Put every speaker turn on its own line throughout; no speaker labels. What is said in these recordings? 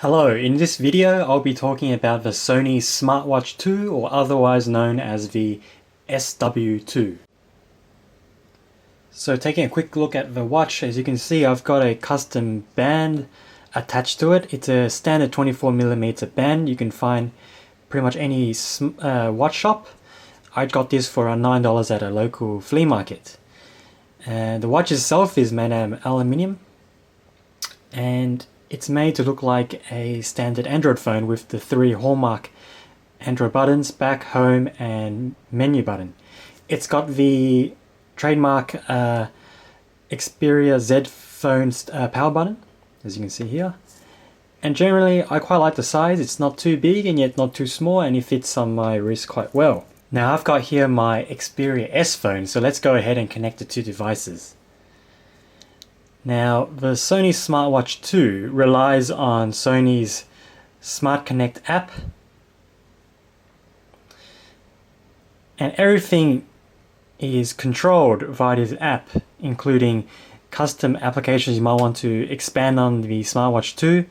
Hello, in this video I'll be talking about the Sony Smartwatch 2, or otherwise known as the SW2. So taking a quick look at the watch, as you can see I've got a custom band attached to it. It's a standard 24mm band you can find pretty much any watch shop. I got this for around $9 at a local flea market. And the watch itself is made out of aluminium, and it's made to look like a standard Android phone with the three hallmark Android buttons: back, home, and menu button. It's got the trademark Xperia Z phone's power button, as you can see here. And generally, I quite like the size. It's not too big and yet not too small, and it fits on my wrist quite well. Now I've got here my Xperia S phone, so let's go ahead and connect the two devices. Now, the Sony Smartwatch 2 relies on Sony's Smart Connect app, and everything is controlled via this app, including custom applications you might want to expand on the Smartwatch 2,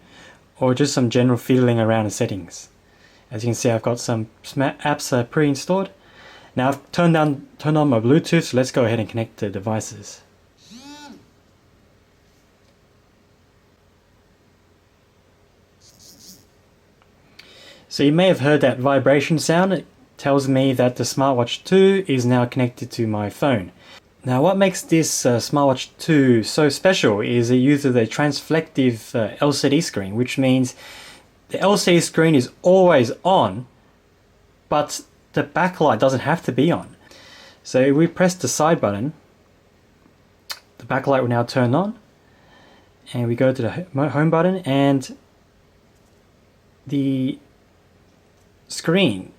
or just some general fiddling around the settings. As you can see, I've got some apps pre-installed. Now I've turned on my Bluetooth, so let's go ahead and connect the devices. So you may have heard that vibration sound. It tells me that the Smartwatch 2 is now connected to my phone. Now what makes this Smartwatch 2 so special is it uses a transflective LCD screen, which means the LCD screen is always on, but the backlight doesn't have to be on. So if we press the side button, the backlight will now turn on, and we go to the home button, and the screen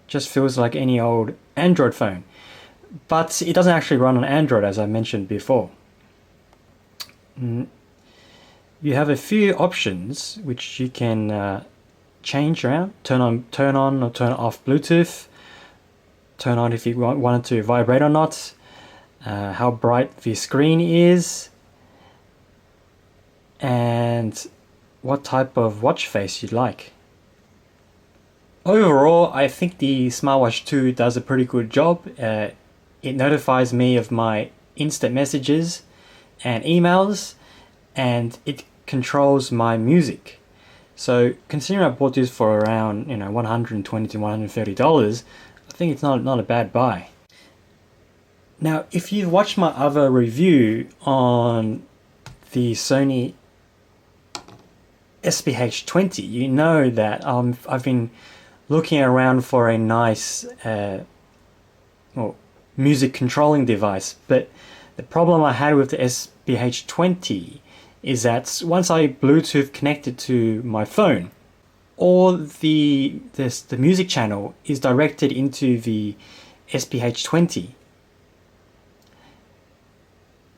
just feels like any old Android phone, but it doesn't actually run on Android, as I mentioned before. You have a few options which you can change around: turn on or turn off Bluetooth, turn on if you want it to vibrate or not, how bright the screen is, and what type of watch face you'd like. Overall, I think the Smartwatch 2 does a pretty good job. It notifies me of my instant messages and emails, and it controls my music. So considering I bought this for around $120 to $130, I think it's not a bad buy. Now, if you've watched my other review on the Sony SBH-20, you know that I've been looking around for a nice music controlling device, but the problem I had with the SBH-20 is that once I Bluetooth connected to my phone, all the music channel is directed into the SBH-20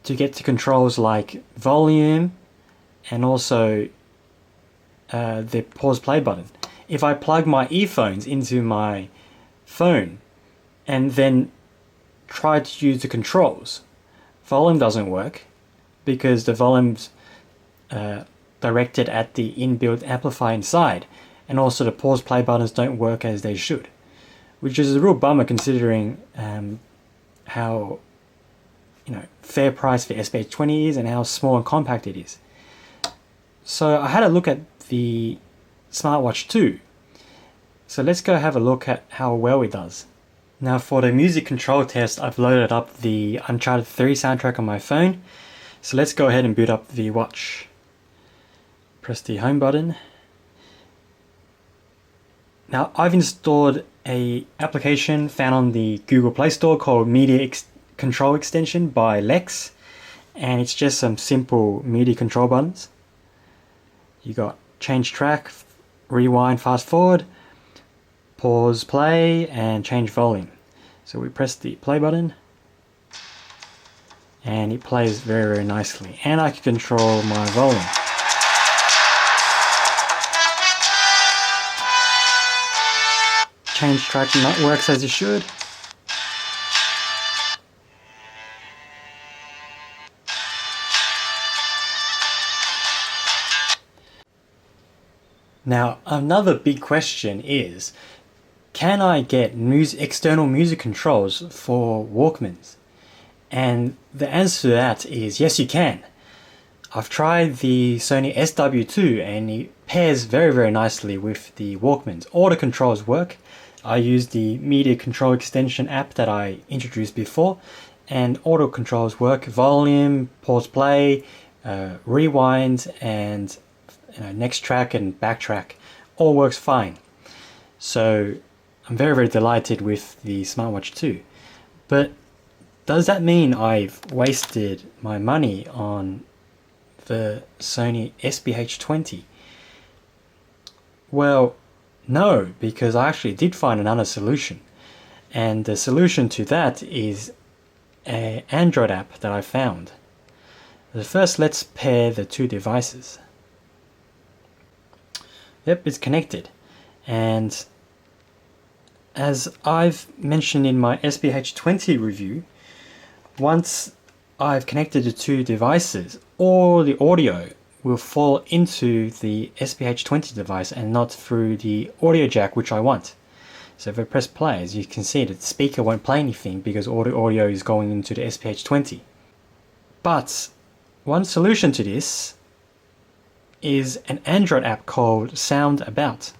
to get to controls like volume and also the pause play button. If I plug my earphones into my phone and then try to use the controls, volume doesn't work because the volume's directed at the inbuilt amplifier inside, and also the pause play buttons don't work as they should, which is a real bummer considering how fair price for SBH-20 is and how small and compact it is. So I had a look at the Smartwatch 2. So let's go have a look at how well it does. Now for the music control test, I've loaded up the Uncharted 3 soundtrack on my phone. So let's go ahead and boot up the watch. Press the home button. Now I've installed an application found on the Google Play Store called Media Control Extension by Lex, and it's just some simple media control buttons. You got change track, rewind, fast forward, pause play, and change volume. So we press the play button and it plays very nicely, and I can control my volume. Change track works as it should. Now, another big question is, can I get external music controls for Walkmans? And the answer to that is yes, you can. I've tried the Sony SW2 and it pairs very, very nicely with the Walkmans. All the controls work. I use the media control extension app that I introduced before, and all the controls work. Volume, pause play, rewind, and next track and backtrack all works fine. So I'm very, very delighted with the Smartwatch 2. But does that mean I've wasted my money on the Sony SBH-20? Well, no, because I actually did find another solution. And the solution to that is an Android app that I found. First, let's pair the two devices. Yep, it's connected. And as I've mentioned in my SBH-20 review, once I've connected the two devices, all the audio will fall into the SBH-20 device and not through the audio jack, which I want. So if I press play, as you can see, the speaker won't play anything because all the audio is going into the SBH-20. But one solution to this is an Android app called Sound About.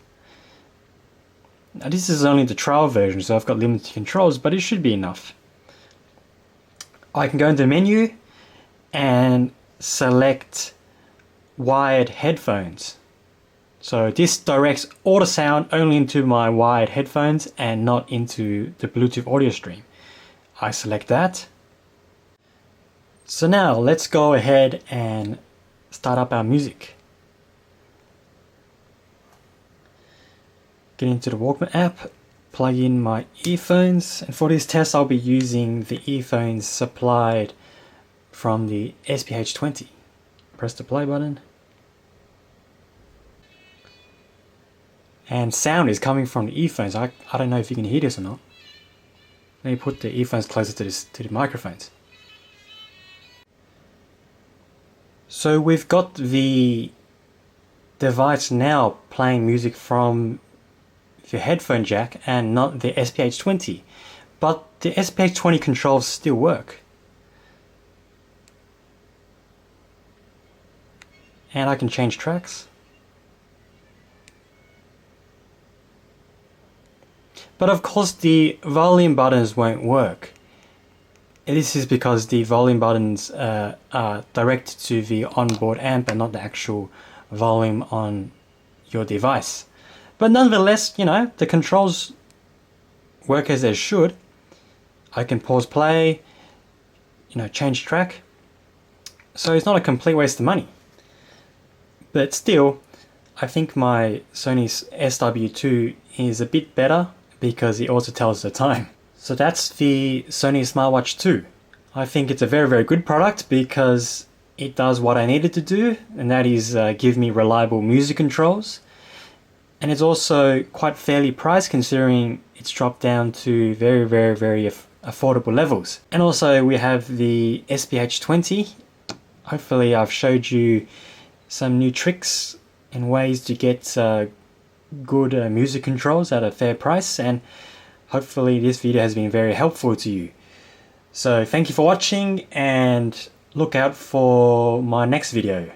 Now this is only the trial version, so I've got limited controls, but it should be enough. I can go into the menu and select wired headphones. So this directs all the sound only into my wired headphones and not into the Bluetooth audio stream. I select that. So now let's go ahead and start up our music. Get into the Walkman app, plug in my earphones, and for this test I'll be using the earphones supplied from the SBH-20. Press the play button. And sound is coming from the earphones. I don't know if you can hear this or not. Let me put the earphones closer to the microphones. So we've got the device now playing music from the headphone jack and not the SBH-20. But the SBH-20 controls still work. And I can change tracks. But of course the volume buttons won't work. This is because the volume buttons are directed to the onboard amp and not the actual volume on your device. But nonetheless, the controls work as they should. I can pause play, change track. So it's not a complete waste of money. But still, I think my Sony SW2 is a bit better because it also tells the time. So that's the Sony Smartwatch 2. I think it's a very, very good product because it does what I needed to do, and that is give me reliable music controls. And it's also quite fairly priced considering it's dropped down to very, very, very affordable levels. And also we have the SBH-20. Hopefully I've showed you some new tricks and ways to get good music controls at a fair price, and hopefully this video has been very helpful to you. So thank you for watching and look out for my next video.